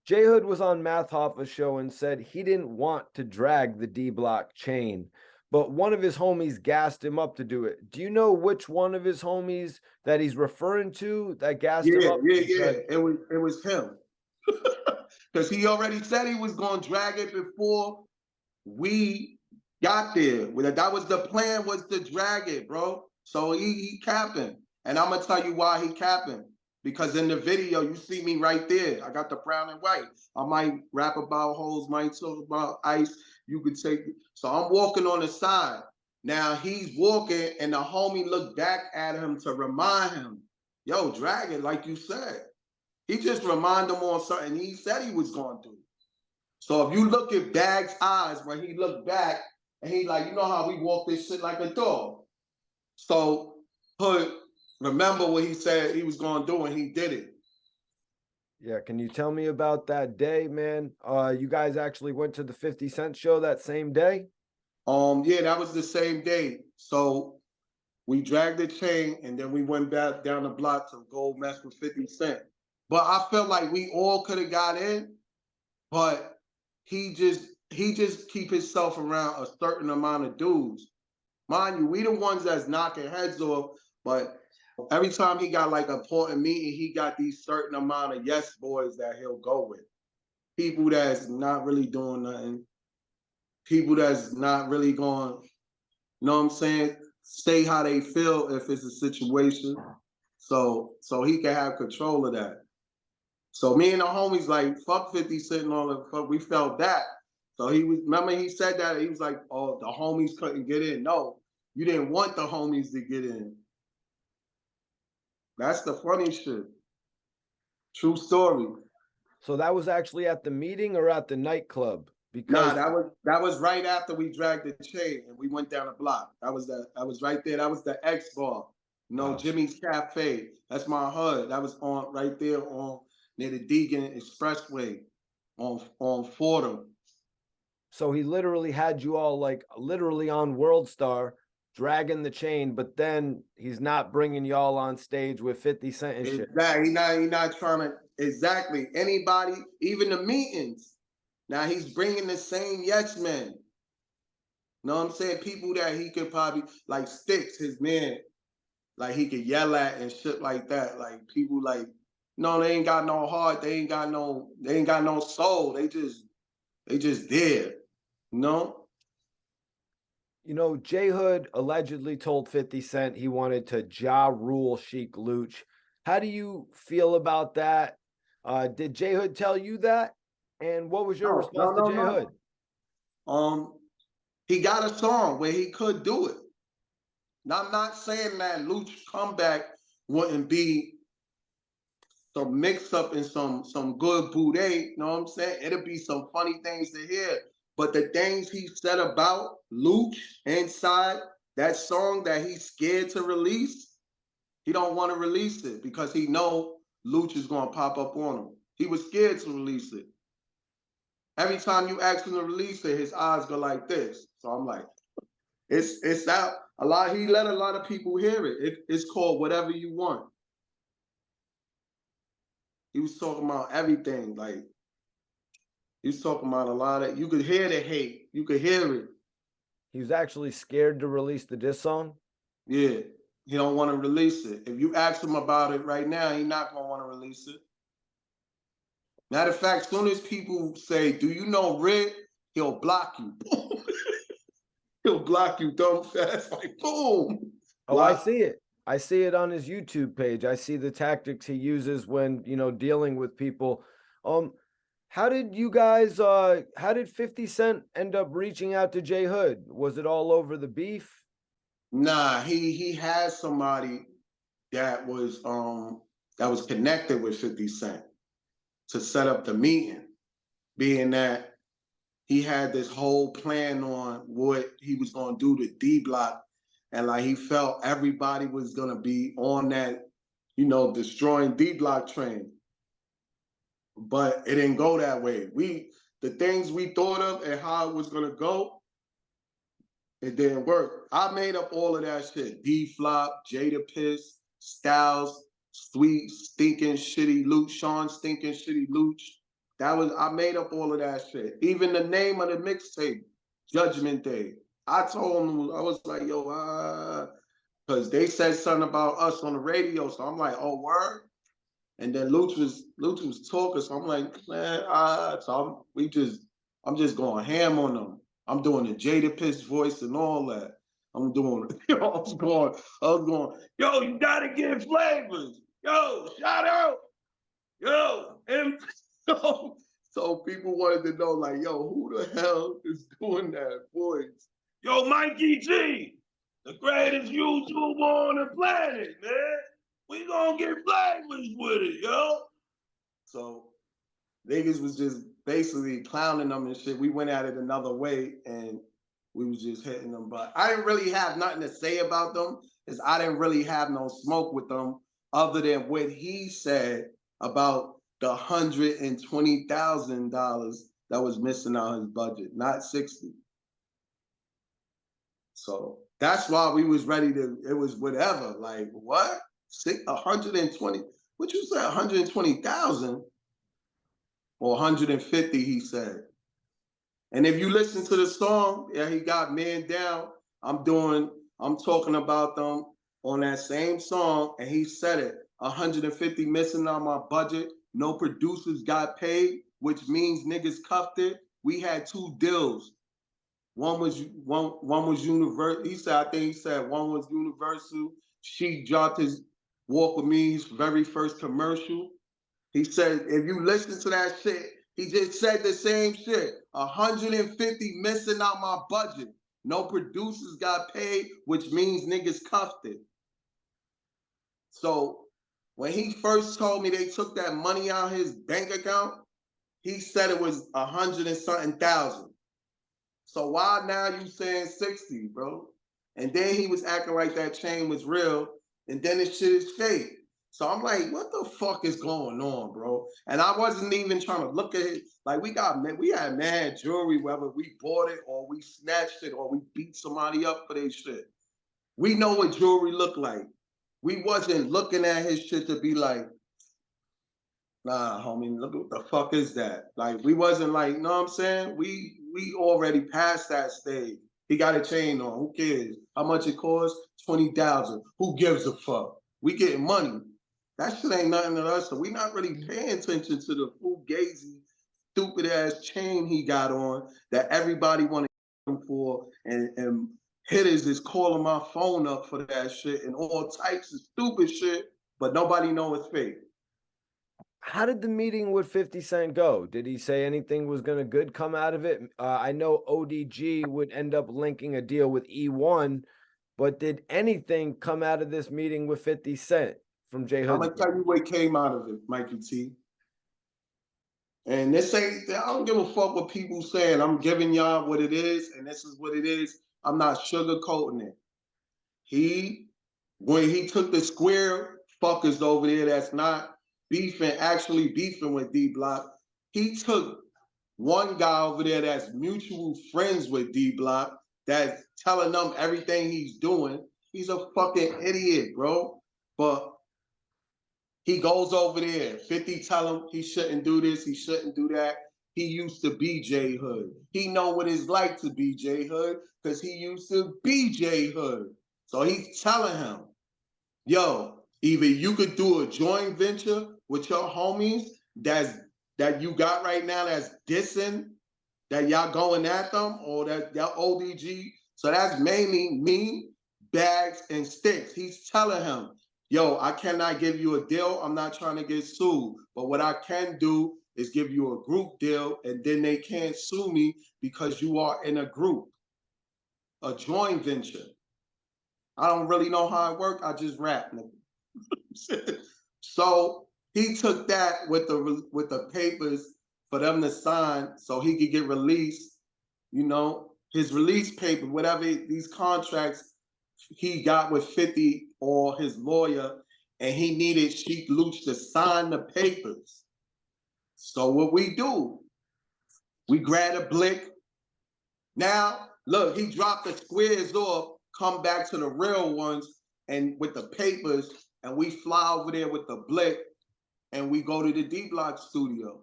J Hood was on Math Hoffa's show and said he didn't want to drag the D Block chain, but one of his homies gassed him up to do it. Do you know which one of his homies that he's referring to that gassed him Yeah, up? yeah, yeah. It was him. Because he already said he was gonna drag it before we got there. That was the plan, was to drag it, bro. So he capping. And I'm gonna tell you why he capping. Because in the video, you see me right there. I got the brown and white. I might rap about hoes, might talk about ice. You could take it. So I'm walking on the side. Now he's walking, and the homie looked back at him to remind him, yo, drag it, like you said. He just reminded him on something he said he was going to do. So if you look at Bag's eyes when he looked back, and he like, you know how we walk this shit like a dog. So Hood, remember what he said he was gonna do, and he did it. Yeah, can you tell me about that day, man? You guys actually went to the 50 Cent show that same day? Yeah, that was the same day. So we dragged the chain, and then we went back down the block to go mess with 50 Cent. But I felt like we all could have got in, but he just keep himself around a certain amount of dudes. Mind you, we the ones that's knocking heads off, but every time he got like an important meeting, he got these certain amount of yes boys that he'll go with. People that's not really doing nothing. People that's not really going, you know what I'm saying, say how they feel if it's a situation. So he can have control of that. So me and the homies like fuck 50 Cent and all that fuck. We felt that. So he was, remember he said that, he was like, oh, the homies couldn't get in. No, you didn't want the homies to get in. That's the funny shit. True story. So that was actually at the meeting or at the nightclub? Nah, Because that was right after we dragged the chain and we went down the block. That was right there. That was the X bar. You know, Jimmy's Cafe. That's my hood. That was on right there on near the Deegan Expressway on Fordham. so he literally had you all like literally on World Star dragging the chain, but then he's not bringing y'all on stage with 50 Cent and shit. Exactly. He not trying to exactly anybody, even the meetings. Now he's bringing the same yes men. Know what I'm saying? People that he could probably like Sticks, his man, like he could yell at and shit like that. Like people like, no, they ain't got no heart. They ain't got no soul. They just there. You know? You know, J Hood allegedly told 50 Cent he wanted to Ja Rule Sheik Luch. How do you feel about that? Did J Hood tell you that? And what was your No, no, response to no, J Hood? no. He got a song where he could do it. Now I'm not saying that Luch comeback wouldn't be some mix up and some good boudet, you know what I'm saying? It'll be some funny things to hear. But the things he said about Luch inside that song that he's scared to release, he don't want to release it because he know Luch is gonna pop up on him. He was scared to release it. Every time you ask him to release it, his eyes go like this. So I'm like, it's out. He let a lot of people hear it's called Whatever You Want. He was talking about everything. Like he was talking about a lot of, you could hear the hate. You could hear it. He was actually scared to release the diss song. Yeah. He don't want to release it. If you ask him about it right now, he not gonna want to release it. Matter of fact, soon as people say, "Do you know Red?" He'll block you. He'll block you dumb fast, like boom. Oh, I Block. see it. I see it on his YouTube page. I see the tactics he uses when, dealing with people. Um, how did you guys how did 50 Cent end up reaching out to J Hood? Was it all over the beef? Nah, he has somebody that was connected with 50 Cent to set up the meeting, being that he had this whole plan on what he was gonna do to D Block, and like he felt everybody was gonna be on that, destroying D Block train. But it didn't go that way. The things we thought of and how it was gonna go, it didn't work. I made up all of that shit. D Flop, Jada Piss, Styles, Sweet, Stinking, Shitty Luch, Sean Stinking, Shitty Luch. I made up all of that shit. Even the name of the mixtape, Judgment Day. I told them, I was like, yo, because they said something about us on the radio. So I'm like, oh, word? And then Luch was talking, so I'm like, man, I'm just going ham on them. I'm doing the Jada Piss voice and all that. I'm doing, I was going, yo, you gotta get flavors. Yo, shout out. Yo, and so people wanted to know, like, yo, who the hell is doing that voice? Yo, Mikey G, the greatest YouTuber on the planet, man. We gonna get flavors with it, yo. So niggas was just basically clowning them and shit. We went at it another way and we was just hitting them. But I didn't really have nothing to say about them because I didn't really have no smoke with them other than what he said about the $120,000 that was missing out his budget, not 60. So that's why we was ready to, it was whatever. Like, what? 120, what you said, 120,000 or 150, he said. And if you listen to the song, yeah, he got Man Down. I'm talking about them on that same song, and he said it. 150 missing on my budget. No producers got paid, which means niggas cuffed it. We had 2 deals. One was Universal. I think he said one was Universal. She dropped his Walk With Me, his very first commercial. He said, if you listen to that shit, he just said the same shit. 150 missing out my budget. No producers got paid, which means niggas cuffed it. So when he first told me they took that money out of his bank account, he said it was 100 and something thousand. So why now you saying 60, bro? And then he was acting like that chain was real, and then this shit is fake. So I'm like, what the fuck is going on, bro? And I wasn't even trying to look at it. Like we had mad jewelry, whether we bought it or we snatched it or we beat somebody up for their shit. We know what jewelry looked like. We wasn't looking at his shit to be like, nah, homie, look what the fuck is that? Like we wasn't like, know what I'm saying? We already passed that stage. He got a chain on. Who cares? How much it costs? 20,000. Who gives a fuck? We getting money. That shit ain't nothing to us. So we not really paying attention to the fugazi, stupid ass chain he got on that everybody wanted him for, and hitters is calling my phone up for that shit and all types of stupid shit, but nobody know it's fake. How did the meeting with 50 Cent go? Did he say anything was going to good come out of it? I know ODG would end up linking a deal with E1, but did anything come out of this meeting with 50 Cent from J Hood? I'm going to tell you what came out of it, Mikey T. And this ain't, I don't give a fuck what people saying. I'm giving y'all what it is, and this is what it is. I'm not sugarcoating it. When he took the square fuckers over there that's not actually beefing with D Block, he took one guy over there that's mutual friends with D Block, that's telling them everything he's doing. He's a fucking idiot, bro. But he goes over there. 50 tell him he shouldn't do this, he shouldn't do that. He used to be J Hood. He know what it's like to be J Hood because he used to be J Hood. So he's telling him, yo, either you could do a joint venture with your homies that you got right now that's dissing, that y'all going at them, or that ODG. So that's mainly me, Bags, and Sticks. He's telling him, yo, I cannot give you a deal. I'm not trying to get sued. But what I can do is give you a group deal, and then they can't sue me because you are in a group, a joint venture. I don't really know how it works. I just rap. So he took that with the papers for them to sign so he could get released, you know, his release paper, whatever these contracts he got with 50 or his lawyer, and he needed Sheik Luch to sign the papers. So what we do, we grab a blick. Now, look, he dropped the squares off, come back to the real ones, and with the papers, and we fly over there with the blick, and we go to the D Block studio.